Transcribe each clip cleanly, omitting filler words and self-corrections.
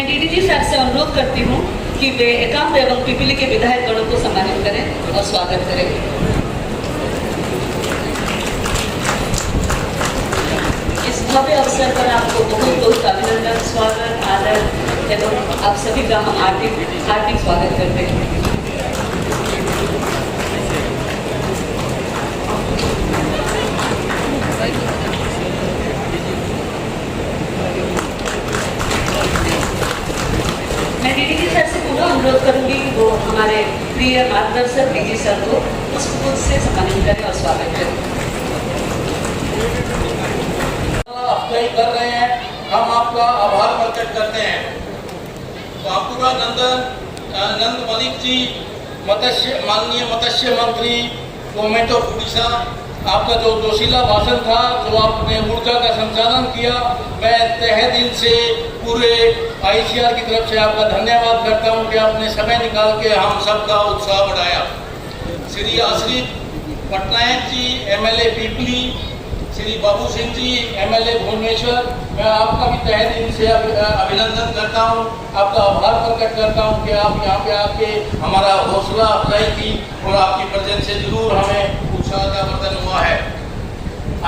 मैं DDG sir से अनुरोध करती हूँ कि वे एकांब एवं पिपीली के विधायक गणों को सम्मानित करें और स्वागत करें। इस भव्य अवसर पर आपको बहुत बहुत अभिनंदन, स्वागत, आदर एवं आप सभी का हम हार्दिक स्वागत करते हैं। मैं डीडीजी सर से पूरा अनुरोध करूंगी कि वो हमारे प्रिय मार्गदर्शक डीजी सर को पुष्पगुच्छ से सम्मानित करें और स्वागत करें। अफवाही कर रहे हैं, हम आपका आभार प्रकट करते हैं। बापुरा नंद मलिक जी, माननीय मत्स्य मंत्री गवर्नमेंट ऑफ उड़ीसा, आपका जो जोशीला भाषण था, जो आपने ऊर्जा का संचालन किया, मैं तहे दिल से पूरे ICR की तरफ से आपका धन्यवाद करता हूं कि आपने समय निकाल के हम सबका उत्साह बढ़ाया। श्री आश्रित पटनायक जी, MLA पीपली, श्री बाबू सिंह जी, MLA भुवनेश्वर, मैं आपका भी तहे दिल से अभिनंदन करता हूं, आपका आभार प्रकट करता हूं कि आप यहाँ पे आके हमारा हौसला अफजाई की और आपकी प्रेजेंस से जरूर हमें उत्साह का वर्धन हुआ है।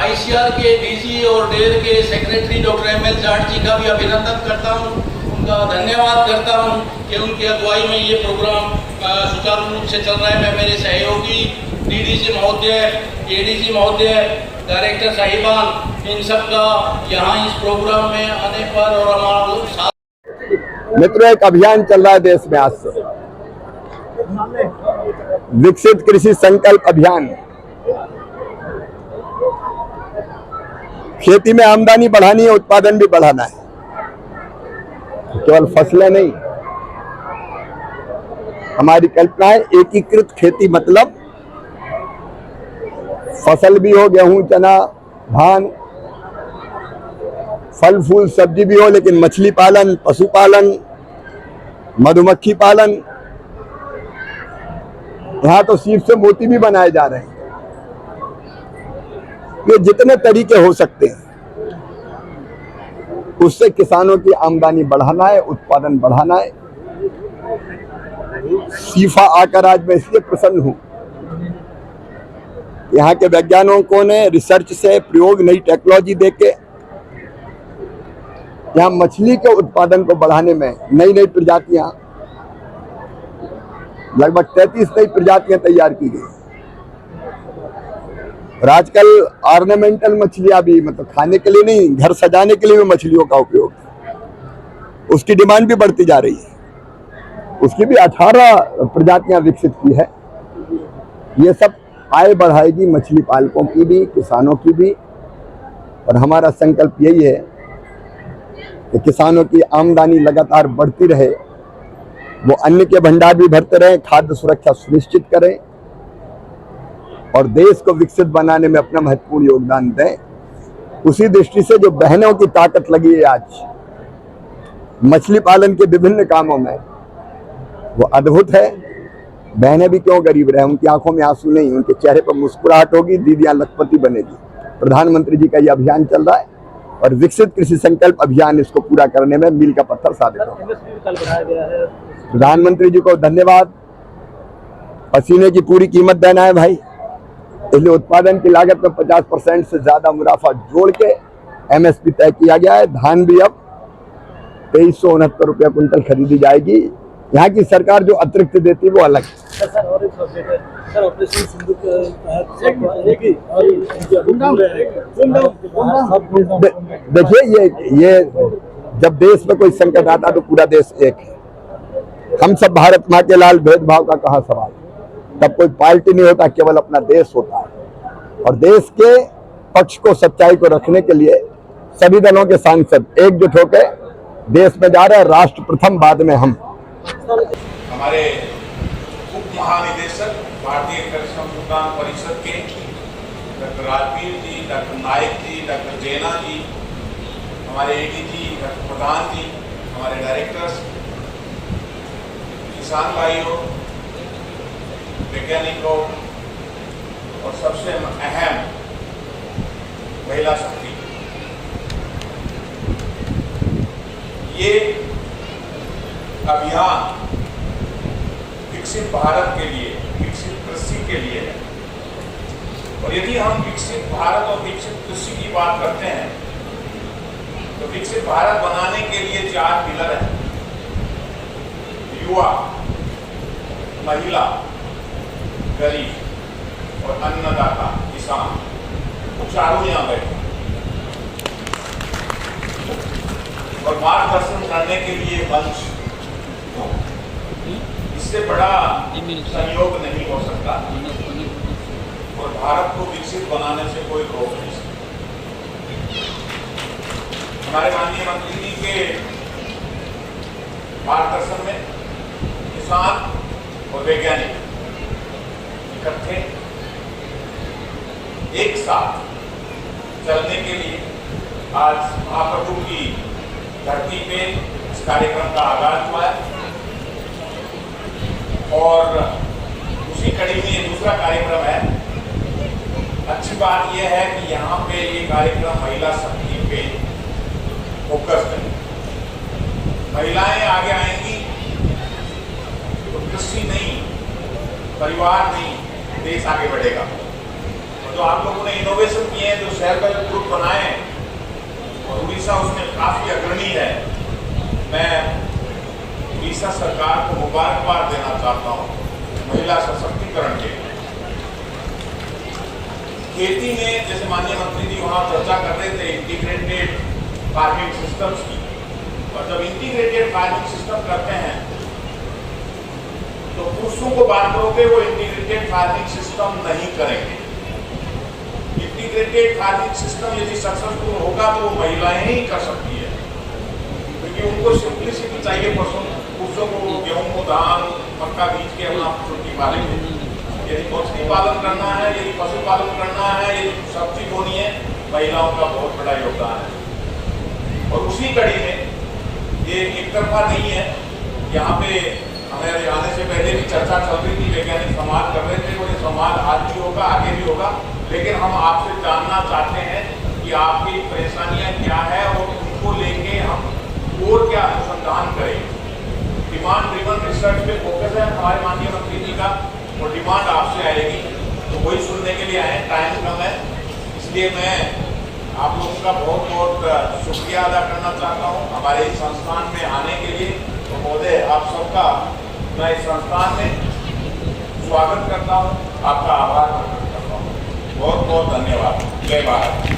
ICR के DG और डेर के सेक्रेटरी डॉक्टर ML जाट जी का भी अभिनंदन करता हूं, उनका धन्यवाद करता हूं कि उनकी अगुवाई में ये प्रोग्राम सुचारू रूप से चल रहा है। मैं मेरे सहयोगी DDG महोदय, ADG महोदय, डायरेक्टर साहिबान, इन सब का यहाँ इस प्रोग्राम में आने पर और हमारा साथ। मित्रों, एक अभियान चल रहा है देश में आज से, विकसित कृषि संकल्प अभियान। खेती में आमदनी बढ़ानी है, उत्पादन भी बढ़ाना है, केवल फसलें नहीं। हमारी कल्पना है एकीकृत खेती, मतलब फसल भी हो, गेहूं, चना, धान, फल फूल सब्जी भी हो, लेकिन मछली पालन, पशुपालन, मधुमक्खी पालन, यहां तो सीप से मोती भी बनाए जा रहे हैं। ये जितने तरीके हो सकते हैं उससे किसानों की आमदनी बढ़ाना है, उत्पादन बढ़ाना है। सीफा आकर आज मैं इसलिए प्रसन्न हूं, यहाँ के वैज्ञानिकों ने रिसर्च से, प्रयोग, नई टेक्नोलॉजी देके यहाँ मछली के उत्पादन को बढ़ाने में नई नई प्रजातियां, लगभग 33 नई प्रजातियां तैयार की गई। और आजकल ऑर्नामेंटल मछलियां भी, मतलब खाने के लिए नहीं, घर सजाने के लिए भी मछलियों का उपयोग, उसकी डिमांड भी बढ़ती जा रही है। उसकी भी 18 प्रजातियां विकसित की है। ये सब आय बढ़ाएगी मछली पालकों की भी, किसानों की भी। और हमारा संकल्प यही है कि किसानों की आमदनी लगातार बढ़ती रहे, वो अन्न के भंडार भी भरते रहे, खाद्य सुरक्षा सुनिश्चित करें और देश को विकसित बनाने में अपना महत्वपूर्ण योगदान दें। उसी दृष्टि से जो बहनों की ताकत लगी है आज मछली पालन के विभिन्न कामों में, वो अद्भुत है। बहनें भी क्यों गरीब रहे, उनकी आंखों में आंसू नहीं, उनके चेहरे पर मुस्कुराहट होगी, दीदियां लखपति बनेगी। प्रधानमंत्री जी का यह अभियान चल रहा है और विकसित कृषि संकल्प अभियान इसको पूरा करने में मील का पत्थर साबित होगा। प्रधानमंत्री जी को धन्यवाद। पसीने की पूरी कीमत देना है भाई, इसलिए उत्पादन की लागत में 50% से ज्यादा मुनाफा जोड़ के MSP तय किया गया है। धान भी अब 2369 रुपया कुंटल खरीदी जाएगी। यहाँ की सरकार जो अतिरिक्त देती है वो अलग है। और एक सब्जेक्ट है सर, ऑपरेशन सिंधु के देखिए, ये जब देश में कोई संकट आता तो पूरा देश एक है। हम सब भारत माँ के लाल, भेदभाव का कहाँ सवाल। तब कोई पार्टी नहीं होता, केवल अपना देश होता है। और देश के पक्ष को, सच्चाई को रखने के लिए सभी दलों के सांसद एकजुट होकर देश में जा रहे हैं। राष्ट्र प्रथम, बाद में हम। हमारे उप महानिदेशक भारतीय कृषि भुगतान परिषद के डॉक्टर राजवीर जी, डॉक्टर नायक जी, डॉक्टर जैना जी, हमारे ADG डॉक्टर प्रधान जी, हमारे डायरेक्टर्स, किसान भाइयों, वैज्ञानिकों और सबसे अहम महिला शक्ति, ये अभियान विकसित भारत के लिए, विकसित कृषि के लिए है। और यदि हम विकसित भारत और विकसित कृषि की बात करते हैं तो विकसित भारत बनाने के लिए 4 पिलर हैं: युवा, महिला, गरीब और अन्नदाता किसान। वो चारों यहाँ बैठे और मार्गदर्शन करने के लिए मंच, इससे बड़ा संयोग नहीं हो सकता और भारत को विकसित बनाने से कोई रोक नहीं सकता। हमारे माननीय मंत्री जी के मार्गदर्शन में किसान और वैज्ञानिक इकट्ठे एक साथ चलने के लिए आज महाप्रभु की धरती पे इस कार्यक्रम का आगाज हुआ है। और उसी कड़ी में ये दूसरा कार्यक्रम है। अच्छी बात यह है कि यहाँ पे ये कार्यक्रम महिला शक्ति पे फोकस है। महिलाएं आगे आएंगी तो कृषि नहीं, परिवार नहीं, देश आगे बढ़ेगा। और जो आप लोगों ने इनोवेशन किए हैं, जो सेल्फ हेल्प ग्रुप बनाए और उड़ीसा उसमें काफी अग्रणी है, मैं उड़ीसा सरकार को मुबारकबाद देना चाहता हूँ महिला सशक्तिकरण के। खेती में जैसे माननीय मंत्री जी वहाँ चर्चा कर रहे थे इंटीग्रेटेड फार्मिंग सिस्टम्स की, और जब इंटीग्रेटेड फार्मिंग सिस्टम करते हैं तो पुरुषों को बात करोगे वो इंटीग्रेटेड फार्मिंग सिस्टम नहीं करेंगे। इंटीग्रेटेड फार्मिंग सिस्टम यदि सक्सेसफुल होगा तो वो महिलाएं ही कर सकती है, क्योंकि उनको सिंप्लिसिटी चाहिए। पुरुषों को गेहूं, धान, मक्का बीज के अपना छुट्टी पालेंगे। यदि मछली पालन करना है, यदि पशुपालन करना है, यदि सब्जी बोनी है, महिलाओं का बहुत बड़ा योगदान है। और उसी कड़ी में ये एक तरफा नहीं है। यहाँ पे हमारे आने से पहले भी चर्चा चल रही थी, वैज्ञानिक संवाद कर रहे थे, और ये संवाद आज भी होगा, आगे भी होगा। लेकिन हम आपसे जानना चाहते हैं कि आपकी परेशानियां क्या है और उनको लेके हम और क्या अनुसंधान करें। डिमांड ड्रिवन रिसर्च पे फोकस है हमारे माननीय मंत्री जी का, और डिमांड आपसे आएगी तो वही सुनने के लिए आए। टाइम कम है, इसलिए मैं आप लोगों का बहुत बहुत शुक्रिया अदा करना चाहता हूँ हमारे इस संस्थान में आने के लिए। तो महोदय, आप सबका मैं इस संस्थान में स्वागत करता हूँ, आपका आभार प्रकट करता हूँ। बहुत बहुत धन्यवाद। जय भारत।